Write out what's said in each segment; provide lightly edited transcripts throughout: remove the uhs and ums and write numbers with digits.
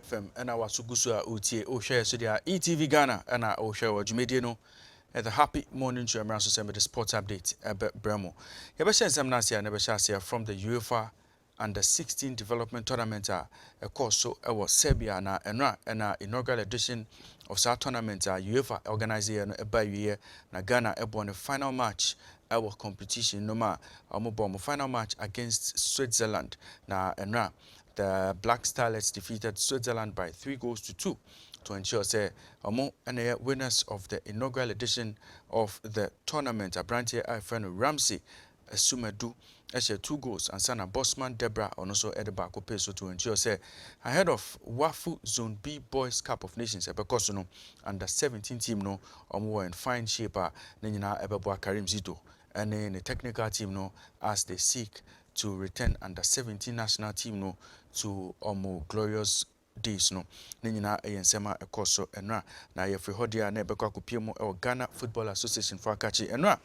FM and our Sugusu Utie O share so dia ETV Ghana and our O share wa Jumedie no at the happy morning to Emra so the sports update Bremo. Yebesha Zamnasia never shasia from the UEFA under 16 development tournament a course so was Serbia na enra and inaugural edition of that tournament UEFA organizer no eba wie na Ghana ebon the final match our competition no ma omo final match against Switzerland na enra the Black Starlets defeated Switzerland by 3-2 to ensure say omo and winners of the inaugural edition of the tournament Abrantie Ifeno Ramsey Sumedu Eshe 2 goals and Sana Bosman Debra and also Edeba Kopeso to ensure say ahead of Wafu Zone B Boys Cup of Nations because no under 17 team no were in fine shape Nina Ebeboa Karim Zito and then the technical team no as they seek to return under 17 national team no to glorious days no Nina Ayensema Ekoso Enra na Yefri Hodia na Ebekwa Kupiemo Ghana Football Association for Akachi Enra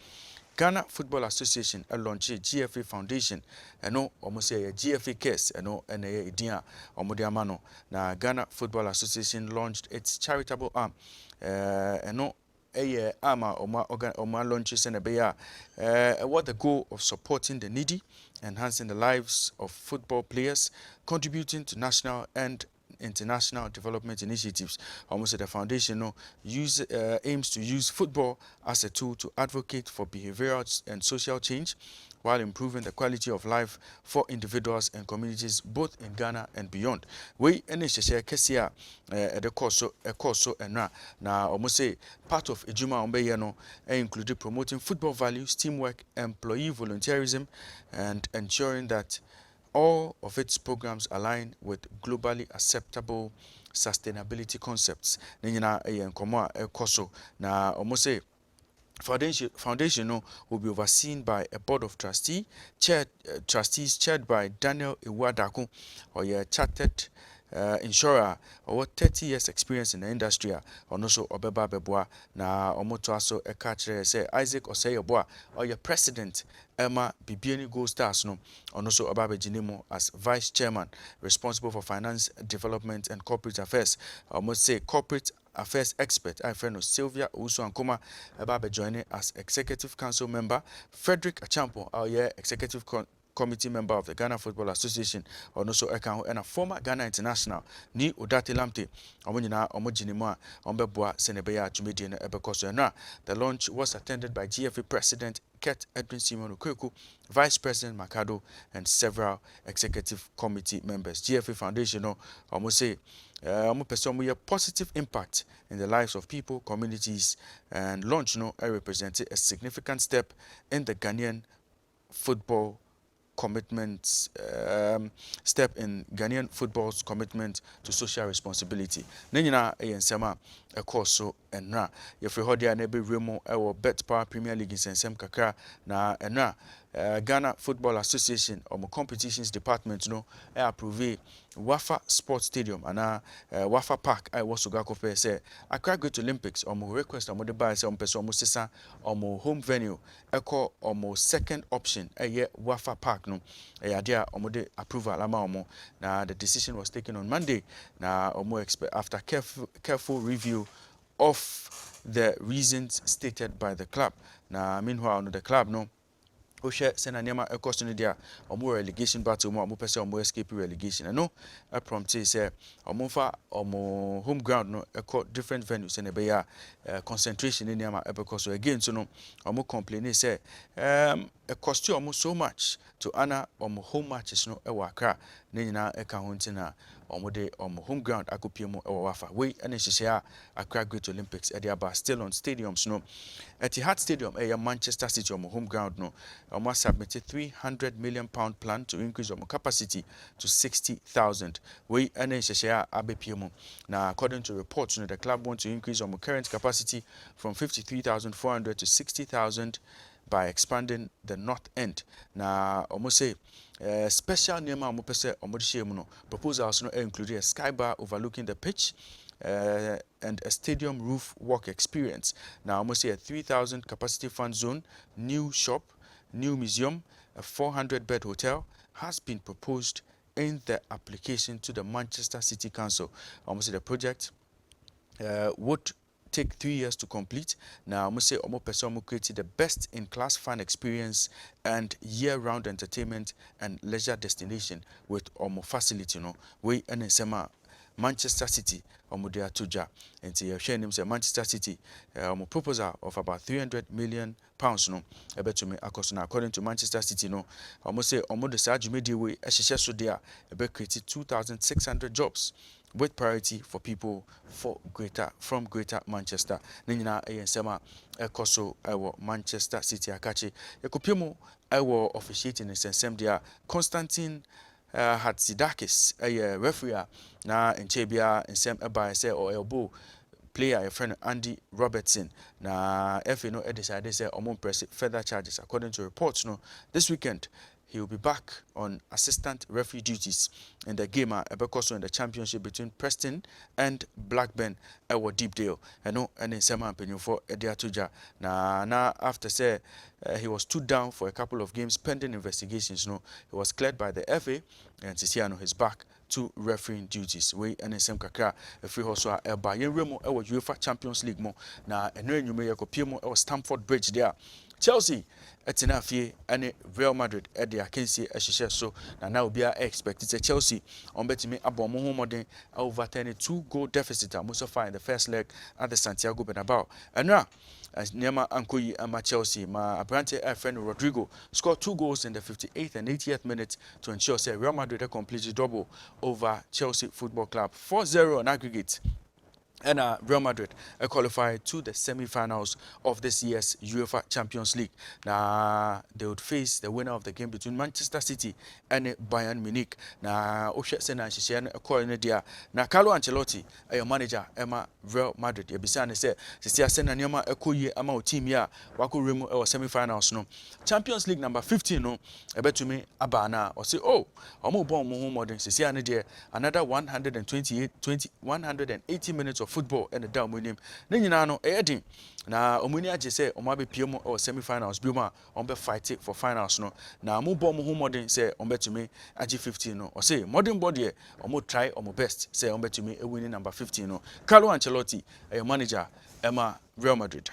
Ghana Football Association launched GFA Foundation eno omo say GFA case eno ene idea omo de amano na Ghana Football Association launched its charitable arm eno ama oma launches and what the goal of supporting the needy, enhancing the lives of football players, contributing to national and international development initiatives. Almost the foundation aims to use football as a tool to advocate for behavioral and social change while improving the quality of life for individuals and communities both in Ghana and beyond. We NHS Kesia the course and na almost say part of Ejuma Ombeyano included promoting football values, teamwork, employee volunteerism, and ensuring that all of its programs align with globally acceptable sustainability concepts. Nina Nkomo Ekoso na almost say Foundation will be overseen by a board of trustees chaired by Daniel Iwadako, or a chartered insurer or 30 years experience in the industry, or also Obeba Beboa, na Omoto aso a catcher say Isaac Oseyeboa, or your president Emma Bibiani Gold Stars, no, and also Obabe Jinimo as vice chairman responsible for finance, development, and corporate affairs. I must say corporate affairs expert, I friend Sylvia Usu Ankoma, Ababe joining as executive council member, Frederick Achampo, our executive committee member of the Ghana Football Association, or also and a former Ghana international, Ni Udati Lamte, Omunina, Omojinima, Ombeboa, Senebeya, Jumedian, Ebekoso. The launch was attended by GFA President Ket Edwin Simon Okweku, Vice President Makado, and several executive committee members. GFA Foundation, almost say, we a positive impact in the lives of people, communities, and launch represented a significant step in the Ghanaian football commitments step in Ghanaian football's commitment to social responsibility. Nenyina eyensema ekoso enra yefre hodia na be remo ewo Bet Power Premier League insensem kakra na enra Ghana Football Association competitions department approve Wafa Sports Stadium and Wafa Park I was Sugako say Accra Great Olympics request de buy say person sisa home venue echo second option Wafa Park no idea de approval ama na the decision was taken on Monday na after careful review of the reasons stated by the club. Na meanwhile the club Oshe sena niema ekosto dia omo relegation battle mo pese omo escape relegation no prompted say omo home ground no eko different venues and be ya concentration in niema ebekoso again so no omo complain say it cost you almost so much to honor home matches no e Accra na nyina eka ho ntina de home ground akopiem e Wafa we ene hihia Accra Great Olympics e dia still on stadiums no Etihad Stadium Manchester City home ground no submitted £300 million plan to increase capacity to 60,000 we ene hihia abepiem na according to reports the club wants to increase current capacity from 53,400 to 60,000 by expanding the north end. Na almost say special name pese proposals include a sky bar overlooking the pitch and a stadium roof walk experience. Now almost say a 3,000 capacity fan zone, new shop, new museum, a 400-bed hotel has been proposed in the application to the Manchester City Council. Almost the project would take 3 years to complete. Now, I must say, almost person created the best-in-class fan experience and year-round entertainment and leisure destination with almost facility. We and sema Manchester City they are tuja and say Manchester City proposal of about 300 million pounds ebe to me according to Manchester City almost say the Saju media way so there ebe created 2,600 jobs with priority for people from greater Manchester. Nina sema ekoso ewo Manchester City akachi ekopimo ewo officiating in sensem dia Constantine Hatzidakis referee na nchebia nsem eba say or elbow player a friend Andy Robertson na FA decided say press further charges according to reports this weekend. He will be back on assistant referee duties in the game Ebekoso in the championship between Preston and Blackburn at Deepdale. And in Sema for Ediatuja. Na after say he was stood down for a couple of games pending investigations. He was cleared by the FA and Tisiano is back to refereeing duties. We and in Sem Kakra a free horse by Remo UEFA Champions League mo na and you may or Stamford Bridge there. Chelsea etinafie and Real Madrid at the akensi ehye so na now be expected Chelsea on betimi abomo ho modern overturn a 2-goal deficit most of in the first leg at the Santiago Bernabeu. And now as Nema Ankoyi ama Chelsea ma abrante friend Rodrigo scored 2 goals in the 58th and 80th minute to ensure say Real Madrid completed double over Chelsea Football Club 4-0 on aggregate. And Real Madrid qualified to the semi-finals of this year's UEFA Champions League. Now they would face the winner of the game between Manchester City and Bayern Munich. Now Oshe Sena Shishian Korenedia. Now Carlo Ancelotti, a manager, Emma Real Madrid. Yabisane say, Sisia Sena Nyama Ekoye Ama team ya Waku Remo or semi-finals no. Champions League number 15 no. Ebe to me Abana or say Omo bon mo modern Sisia Nedia another 180 minutes of football and the down with him. Then you know, Eddie. Now, Omunia just say, Omabe Piomo or semi-finals, Buma, Ombe fight it for finals. No, now, Mubo Muhammad say, Ombe to me, AG 15, no, or say, modern body, or more try or more best, say, Ombe to me, a winning number 15. No, Carlo Ancelotti, a manager, Emma Real Madrid.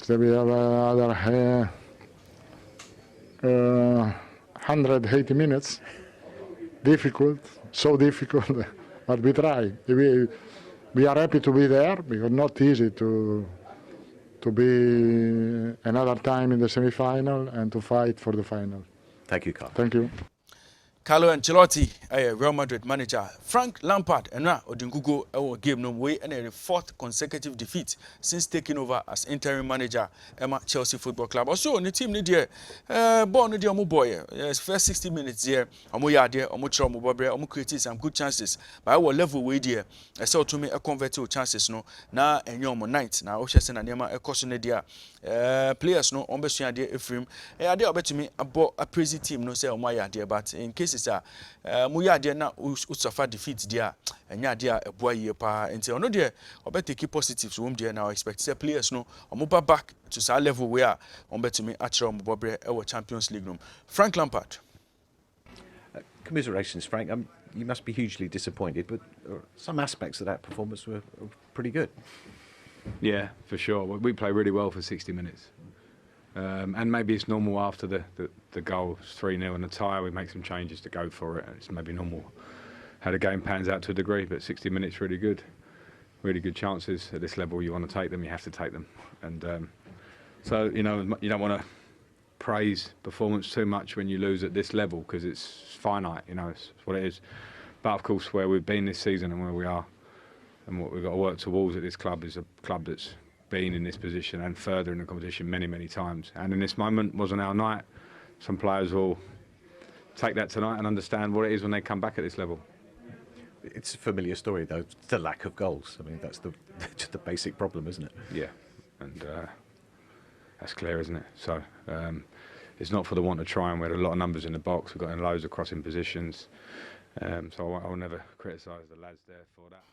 So we have another 180 minutes. Difficult, so difficult, but we try. We are happy to be there because not easy to be another time in the semi-final and to fight for the final. Thank you, Carl. Thank you. Carlo Ancelotti, a Real Madrid manager. Frank Lampard, and now Odingugo, our game no way and a 4th consecutive defeat since taking over as interim manager Emma Chelsea Football Club. Also, on the team there, born the Omo boy. First 60 minutes there, Omo Yade, Omo Chom, Omo created some good chances. But our level way there, I saw to me a converted chances no. Now and your night now, Oshesen and Yama a caution there. Players no, Ombesuan there, Ephraim. I did bet to me about a crazy team no say Omo Yade, but in cases Muya dia na suffer defeat dia enya dia eboa ye pa nti ono dia obet take positives wom dia now expect say players no omoba back to sa level where on betumi achira omobobre e Champions League no. Frank Lampard. Commiserations, Frank. You must be hugely disappointed, but some aspects of that performance were pretty good. Yeah, for sure. We played really well for 60 minutes. And maybe it's normal after the goal, 3-0 and a tie, we make some changes to go for it. It's maybe normal how the game pans out to a degree, but 60 minutes really good chances. At this level, you want to take them, you have to take them. And so, you know, you don't want to praise performance too much when you lose at this level because it's finite, you know, it's what it is. But of course, where we've been this season and where we are and what we've got to work towards at this club is a club that's been in this position and further in the competition many times, and in this moment wasn't our night. Some players will take that tonight and understand what it is when they come back at this level. It's a familiar story though, the lack of goals. I mean, that's the basic problem, isn't it? Yeah, and that's clear, isn't it? So it's not for the want of trying. We had a lot of numbers in the box, we've got in loads of crossing positions, so I will never criticise the lads there for that.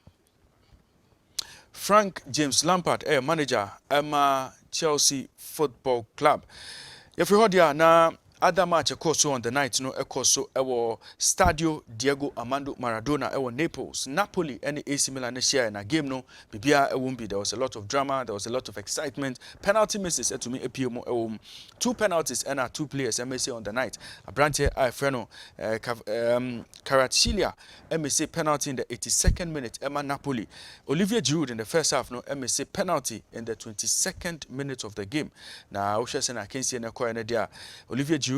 Frank James Lampard, manager Emma Chelsea Football Club. If you heard ya na other match so on the night no so ewo Stadio Diego Armando Maradona ewo Naples Napoli and AC Milan share na game no bibia won't be. There was a lot of drama, there was a lot of excitement, penalty misses to me appear more 2 penalties and 2 players MSC on the night. Abrante Freno Kvaratskhelia MSC penalty in the 82nd minute Emma Napoli. Olivier Giroud in the first half no MSC penalty in the 22nd minute of the game. Now Oshesen Akensi and Koya Olivier Giroud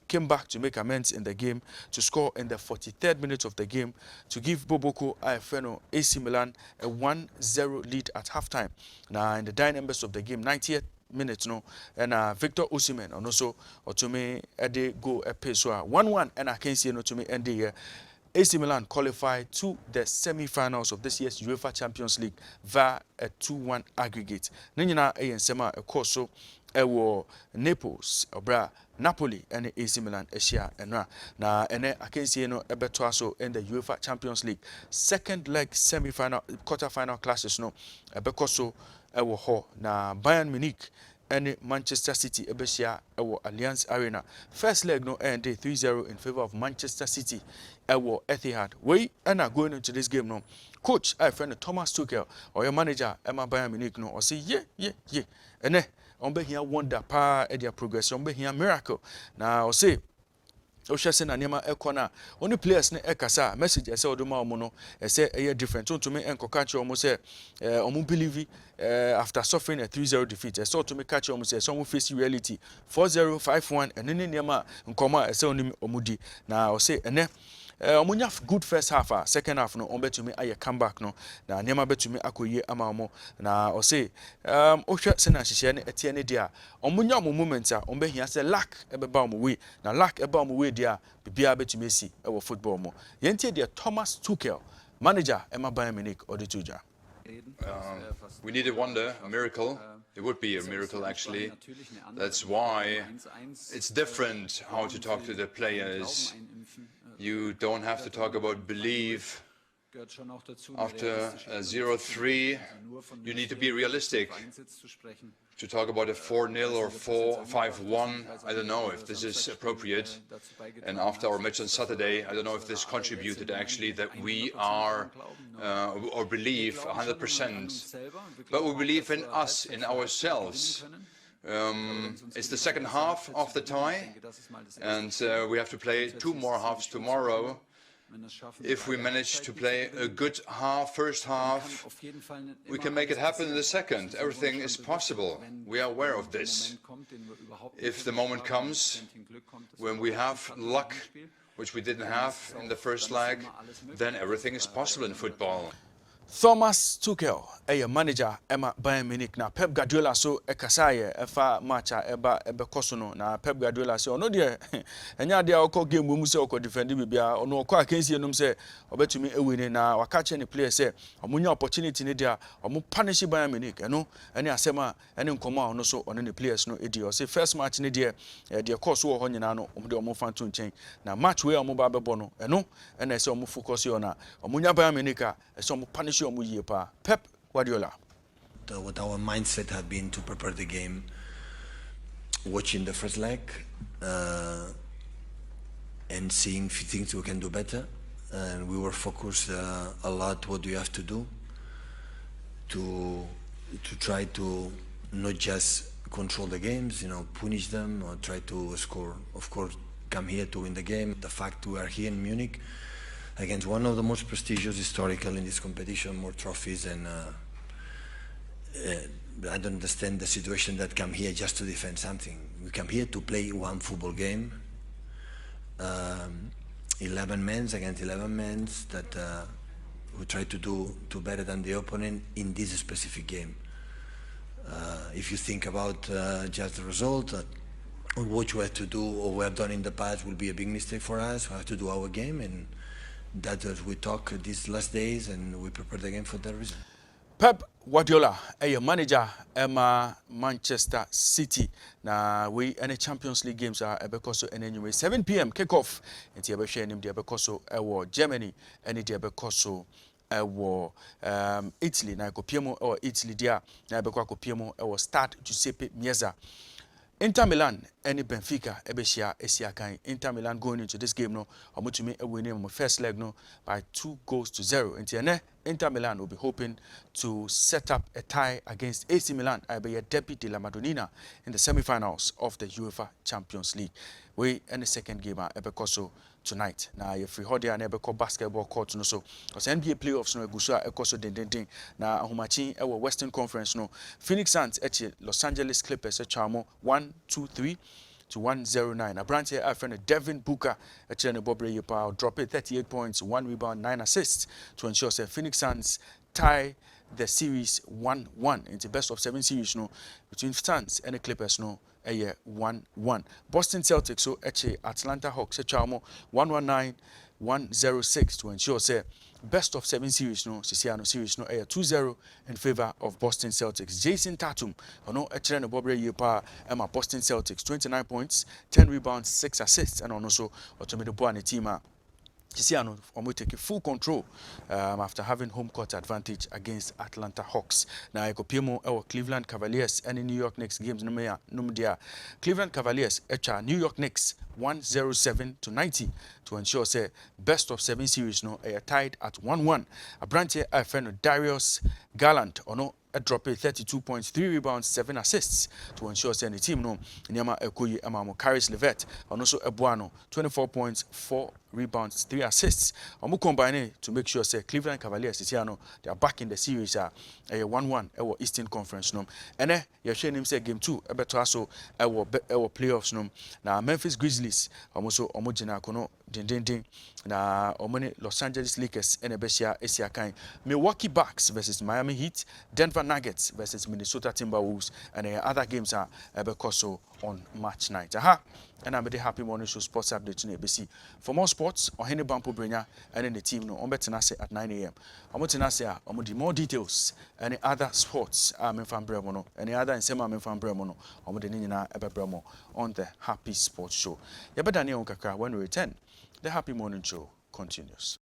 came back to make amends in the game to score in the 43rd minute of the game to give Boboko Afeno AC Milan a 1-0 lead at halftime. Now in the dying embers of the game, 90th minute no, and Victor Osimhen and also Otome Ede go a pace 1-1 and I can see no to me end the year. AC Milan qualified to the semi-finals of this year's UEFA Champions League via a 2-1 aggregate. Nanyina Sema Koso ewo Naples obra Napoli and AC Milan Asia enra na ene akensie no ebeto aso in the UEFA Champions League second leg semi-final quarter-final clashes no ebekoso ewo ho na Bayern Munich and Manchester City ebesia ewo Allianz Arena. First leg no ended 3-0 in favor of Manchester City ewo Etihad. We are going into this game no. Coach I friend Thomas Tuchel or your manager Emma Bayern Munich no or say yeah ene on be here wonder pa e dia progress on be here miracle na o say o hwese na niam ekona only players ne ekasa message ese odoma omo no ese eye different to me enkoka che omo say omo believe after suffering a 3-0 defeat ese to me catch omo say some face reality 4-0 5-1 ene ne niam nkoma ese onim omudi na o say ene omunya good first half second half no betumi aye comeback no na niam betumi akoye ama omo na o say ohwe se na hihye ne etie ne dia omunya omo moment hia se lack ebeba omo we na lack eba omo we dia bibia betumi esi ewo football mo yentie dia Thomas Tuchel manager Emma Bayern Munich Odituja. We need a wonder, a miracle. It would be a miracle, actually. That's why it's different how to talk to the players. You don't have to talk about belief. After 0-3, you need to be realistic. To talk about a 4-0 or 5-1, I don't know if this is appropriate. And after our match on Saturday, I don't know if this contributed actually that we are or believe 100%. But we believe in us, in ourselves. It's the second half of the tie, and we have to play 2 more halves tomorrow. If we manage to play a good first half, we can make it happen in the second. Everything is possible. We are aware of this. If the moment comes when we have luck, which we didn't have in the first leg, then everything is possible in football. Thomas Tuchel, a manager Emma Bayern Munich na Pep Guardiola so ekasaye efa matcha eba kosono na Pep Guardiola so ono de enya de akọ game mu se akọ defend bibia ono akọ akensie num se obetumi ewini na waka che ne player se omunya opportunity ne dia omu punish Bayern Munich eno ene asema ene nkoma ono so ono ne players no edi o se first match ne de course wo ho nyina no omu de omu fanto nchen na match we omu ba bebo no eno ene se omu focus yo na omunya Bayern Munich a se omu punish Pep Guardiola. What our mindset had been to prepare the game, watching the first leg, and seeing if things we can do better. And we were focused a lot. What do you have to do to try to not just control the games, punish them or try to score. Of course, come here to win the game. The fact we are here in Munich against one of the most prestigious historical in this competition, more trophies, and I don't understand the situation that come here just to defend something. We come here to play one football game, 11 men against 11 men that we try to do better than the opponent in this specific game. If you think about just the result, or what we have to do or we have done in the past will be a big mistake for us. We have to do our game, and that we talk these last days and we prepare the game for that reason. Pep Guardiola, a manager Emma Manchester City. Na we any Champions League games are because anyway 7 p.m. kickoff. And the share name the because Germany and the because Italy na kopiemo or Italy dia na bekwa kopiemo start Giuseppe Meazza. Inter Milan and Benfica ebeshia esiakan. Inter Milan going into this game no omutumi winning my first leg no by 2-0. Inter Milan will be hoping to set up a tie against AC Milan by a derby de la Madonnina in the semi-finals of the UEFA Champions League. We in the second game ebekoso tonight. Na ye free hodi and ebeko basketball court no so. Cause NBA playoffs no eguso ekoso den. Na ahomachi ewo Western Conference no. Phoenix Suns eche Los Angeles Clippers echamo 1-2-3 to 109. A branch here, our friend Devin Booker, a channel Bobre Yepa, drop it 38 points, 1 rebound, 9 assists to ensure that Phoenix Suns tie the series 1-1 into best of 7 series no between Suns and the Clippers no a year 1-1. Boston Celtics so eche Atlanta Hawks a chamo 119-106 to ensure say best of 7 series no Sisiano series no a 2-0 in favor of Boston Celtics. Jason Tatum ono a channel Bobre Yepa Emma Boston Celtics 29 points, 10 rebounds, 6 assists and also Otomedo Boane team Kisiano will take full control after having home court advantage against Atlanta Hawks. Now, I Pimo our Cleveland Cavaliers and New York Knicks games. Cleveland Cavaliers New York Knicks 107-90 to ensure say best of 7 series no tied at 1-1. A branch here a friend Darius Garland a drop 32 points, 3 rebounds, 7 assists to ensure say the team no Nyama Ekoyi Amamo Caris Levert and also Ebuano 24 points, 4 rebounds, 3 assists. Omu combine to make sure say Cleveland Cavaliers Sisiano they are back in the series 1-1 ewo Eastern Conference no. Ene ye hwe nim say game 2 ebeto aso ewo playoffs no. Na Memphis Grizzlies omo gina kono din na omone Los Angeles Lakers ene besia esiakan. Milwaukee Bucks versus Miami Heat, Denver Nuggets versus Minnesota Timberwolves, and other games are ebekoso on match night. And I'm very happy morning show sports update in ABC. For more sports, Ohene Bampo Brenya and the team no Ombetenase at 9 a.m. Omotenase omodi more details and other sports fan bremono, any other and sema fan bremono, omodenina ebebremo on the Happy Sports Show. Yabedani on kakra when we return. The Happy Morning Show continues.